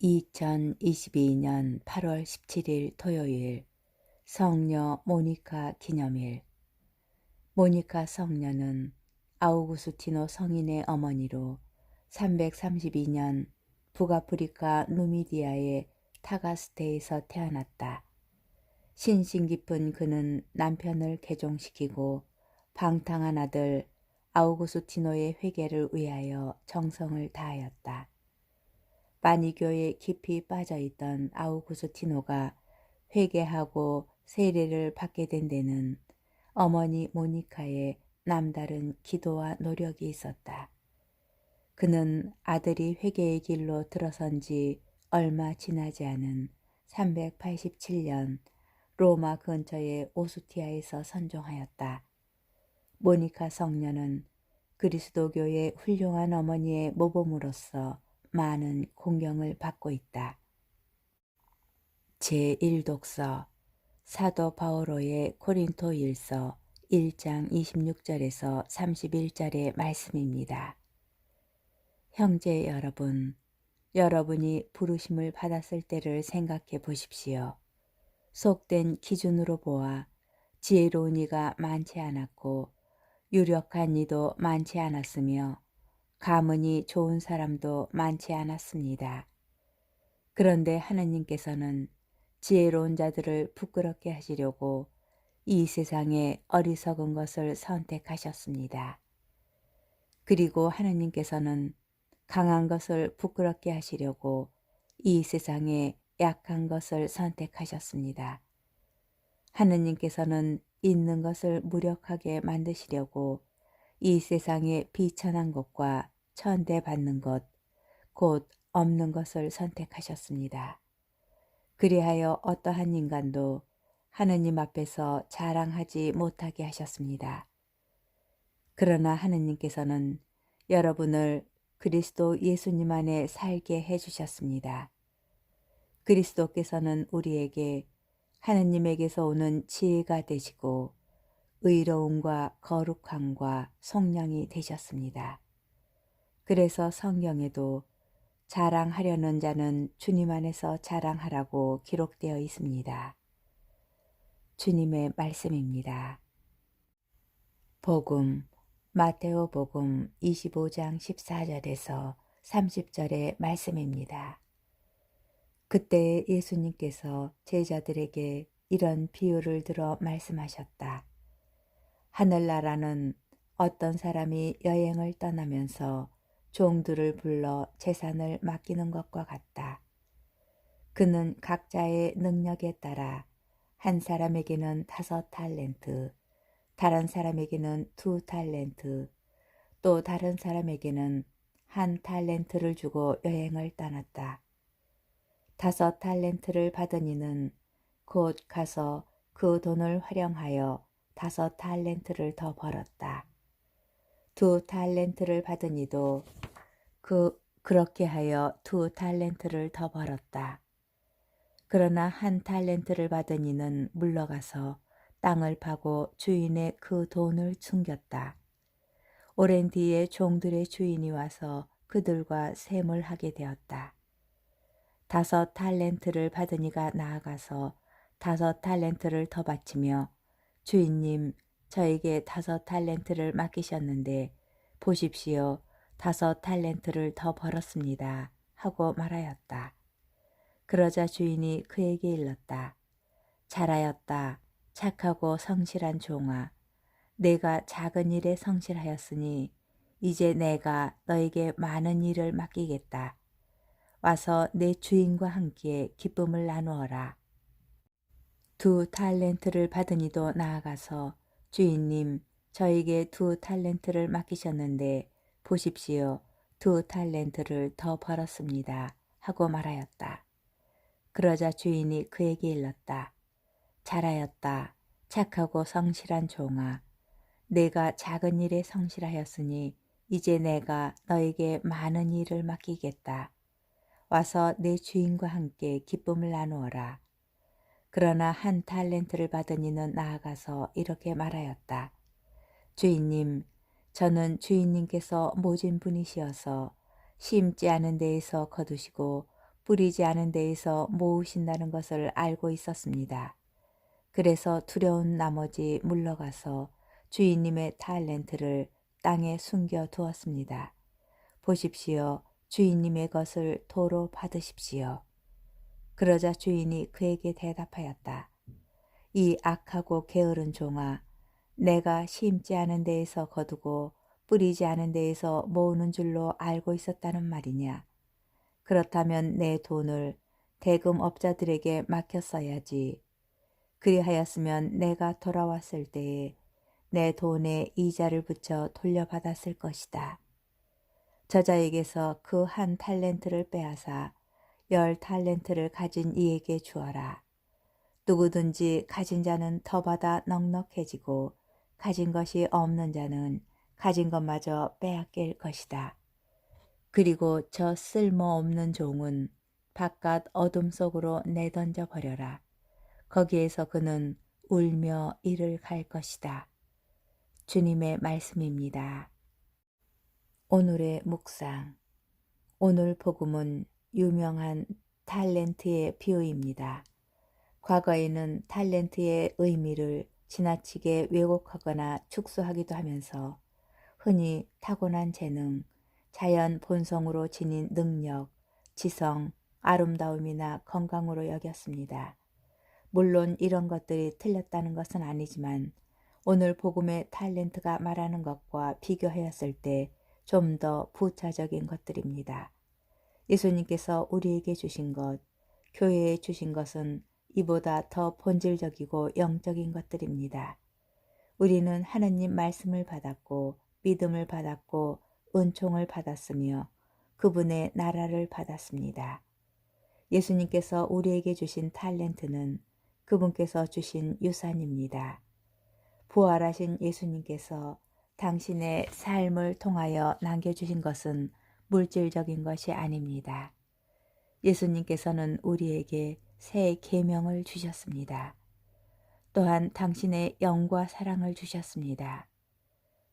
2022년 8월 17일 토요일 성녀 모니카 기념일. 모니카 성녀는 아우구스티노 성인의 어머니로 332년 북아프리카 누미디아의 타가스테에서 태어났다. 신심 깊은 그는 남편을 개종시키고 방탕한 아들 아우구스티노의 회개를 위하여 정성을 다하였다. 마니교에 깊이 빠져있던 아우구스티노가 회개하고 세례를 받게 된 데는 어머니 모니카의 남다른 기도와 노력이 있었다. 그는 아들이 회개의 길로 들어선 지 얼마 지나지 않은 387년 로마 근처의 오스티아에서 선종하였다. 모니카 성녀는 그리스도교의 훌륭한 어머니의 모범으로서 많은 공경을 받고 있다. 제1독서 사도 바오로의 고린토 일서 1장 26절에서 31절의 말씀입니다. 형제 여러분, 여러분이 부르심을 받았을 때를 생각해 보십시오. 속된 기준으로 보아 지혜로운 이가 많지 않았고 유력한 이도 많지 않았으며 가문이 좋은 사람도 많지 않았습니다. 그런데 하느님께서는 지혜로운 자들을 부끄럽게 하시려고 이 세상에 어리석은 것을 선택하셨습니다. 그리고 하느님께서는 강한 것을 부끄럽게 하시려고 이 세상에 약한 것을 선택하셨습니다. 하느님께서는 있는 것을 무력하게 만드시려고 이 세상에 비천한 것과 천대받는 것, 곧 없는 것을 선택하셨습니다. 그리하여 어떠한 인간도 하느님 앞에서 자랑하지 못하게 하셨습니다. 그러나 하느님께서는 여러분을 그리스도 예수님 안에 살게 해주셨습니다. 그리스도께서는 우리에게 하느님에게서 오는 지혜가 되시고 의로움과 거룩함과 속량이 되셨습니다. 그래서 성경에도 자랑하려는 자는 주님 안에서 자랑하라고 기록되어 있습니다. 주님의 말씀입니다. 복음 마테오 복음 25장 14절에서 30절의 말씀입니다. 그때 예수님께서 제자들에게 이런 비유를 들어 말씀하셨다. 하늘나라는 어떤 사람이 여행을 떠나면서 종들을 불러 재산을 맡기는 것과 같다. 그는 각자의 능력에 따라 한 사람에게는 5달란트, 다른 사람에게는 2달란트, 또 다른 사람에게는 1달란트를 주고 여행을 떠났다. 5달란트를 받은 이는 곧 가서 그 돈을 활용하여 5달란트를 더 벌었다. 2달란트를 받은 이도 그렇게 하여 2달란트를 더 벌었다. 그러나 1달란트를 받은 이는 물러가서 땅을 파고 주인의 그 돈을 숨겼다. 오랜 뒤에 종들의 주인이 와서 그들과 셈을 하게 되었다. 5달란트를 받은 이가 나아가서 5달란트를 더 바치며 주인님, 저에게 5달란트를 맡기셨는데 보십시오, 5달란트를 더 벌었습니다 하고 말하였다. 그러자 주인이 그에게 일렀다. 잘하였다. 착하고 성실한 종아. 내가 작은 일에 성실하였으니 이제 내가 너에게 많은 일을 맡기겠다. 와서 내 주인과 함께 기쁨을 나누어라. 2달란트를 받은 이도 나아가서 주인님, 저에게 2달란트를 맡기셨는데 보십시오, 2달란트를 더 벌었습니다 하고 말하였다. 그러자 주인이 그에게 일렀다. 잘하였다. 착하고 성실한 종아. 내가 작은 일에 성실하였으니 이제 내가 너에게 많은 일을 맡기겠다. 와서 내 주인과 함께 기쁨을 나누어라. 그러나 1달란트를 받은 이는 나아가서 이렇게 말하였다. 주인님, 저는 주인님께서 모진 분이시어서 심지 않은 데에서 거두시고 뿌리지 않은 데에서 모으신다는 것을 알고 있었습니다. 그래서 두려운 나머지 물러가서 주인님의 탈렌트를 땅에 숨겨 두었습니다. 보십시오. 주인님의 것을 도로 받으십시오. 그러자 주인이 그에게 대답하였다. 이 악하고 게으른 종아, 내가 심지 않은 데에서 거두고 뿌리지 않은 데에서 모으는 줄로 알고 있었다는 말이냐. 그렇다면 내 돈을 대금업자들에게 맡겼어야지. 그리하였으면 내가 돌아왔을 때에 내 돈에 이자를 붙여 돌려받았을 것이다. 저자에게서 그 한 탈렌트를 빼앗아 10탈렌트를 가진 이에게 주어라. 누구든지 가진 자는 더 받아 넉넉해지고 가진 것이 없는 자는 가진 것마저 빼앗길 것이다. 그리고 저 쓸모없는 종은 바깥 어둠 속으로 내던져 버려라. 거기에서 그는 울며 이를 갈 것이다. 주님의 말씀입니다. 오늘의 묵상. 오늘 복음은 유명한 탈렌트의 비유입니다. 과거에는 탈렌트의 의미를 지나치게 왜곡하거나 축소하기도 하면서 흔히 타고난 재능, 자연 본성으로 지닌 능력, 지성, 아름다움이나 건강으로 여겼습니다. 물론 이런 것들이 틀렸다는 것은 아니지만 오늘 복음의 탈렌트가 말하는 것과 비교하였을 때 좀 더 부차적인 것들입니다. 예수님께서 우리에게 주신 것, 교회에 주신 것은 이보다 더 본질적이고 영적인 것들입니다. 우리는 하나님 말씀을 받았고 믿음을 받았고 은총을 받았으며 그분의 나라를 받았습니다. 예수님께서 우리에게 주신 탈렌트는 그분께서 주신 유산입니다. 부활하신 예수님께서 당신의 삶을 통하여 남겨주신 것은 물질적인 것이 아닙니다. 예수님께서는 우리에게 새 계명을 주셨습니다. 또한 당신의 영과 사랑을 주셨습니다.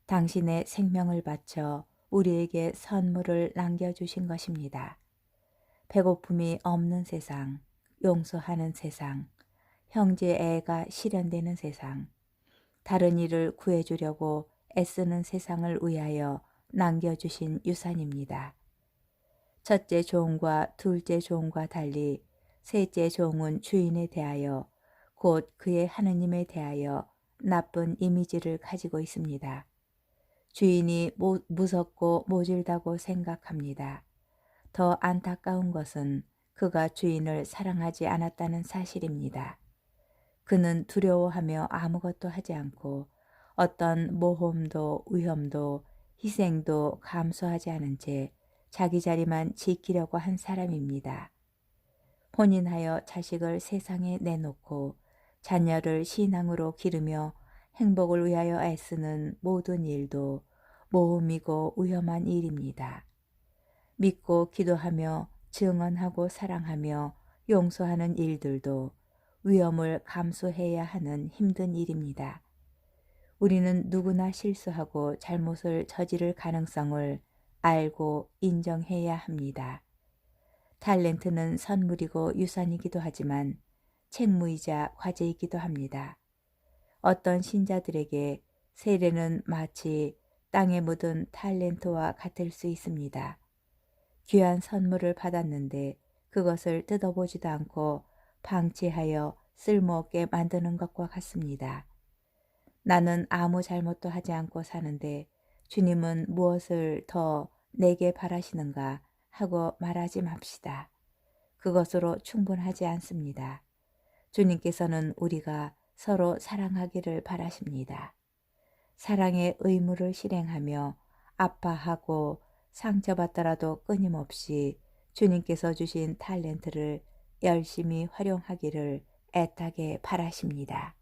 당신의 생명을 바쳐 우리에게 선물을 남겨주신 것입니다. 배고픔이 없는 세상, 용서하는 세상, 형제애가 실현되는 세상, 다른 일을 구해주려고 애쓰는 세상을 위하여 남겨주신 유산입니다. 첫째 종과 둘째 종과 달리 셋째 종은 주인에 대하여 곧 그의 하느님에 대하여 나쁜 이미지를 가지고 있습니다. 주인이 무섭고 모질다고 생각합니다. 더 안타까운 것은 그가 주인을 사랑하지 않았다는 사실입니다. 그는 두려워하며 아무것도 하지 않고 어떤 모험도 위험도 희생도 감수하지 않은 채 자기 자리만 지키려고 한 사람입니다. 혼인하여 자식을 세상에 내놓고 자녀를 신앙으로 기르며 행복을 위하여 애쓰는 모든 일도 모험이고 위험한 일입니다. 믿고 기도하며 증언하고 사랑하며 용서하는 일들도 위험을 감수해야 하는 힘든 일입니다. 우리는 누구나 실수하고 잘못을 저지를 가능성을 알고 인정해야 합니다. 탈렌트는 선물이고 유산이기도 하지만 책무이자 과제이기도 합니다. 어떤 신자들에게 세례는 마치 땅에 묻은 탈렌트와 같을 수 있습니다. 귀한 선물을 받았는데 그것을 뜯어보지도 않고 방치하여 쓸모없게 만드는 것과 같습니다. 나는 아무 잘못도 하지 않고 사는데 주님은 무엇을 더 내게 바라시는가 하고 말하지 맙시다. 그것으로 충분하지 않습니다. 주님께서는 우리가 서로 사랑하기를 바라십니다. 사랑의 의무를 실행하며 아파하고 상처받더라도 끊임없이 주님께서 주신 탈렌트를 열심히 활용하기를 애타게 바라십니다.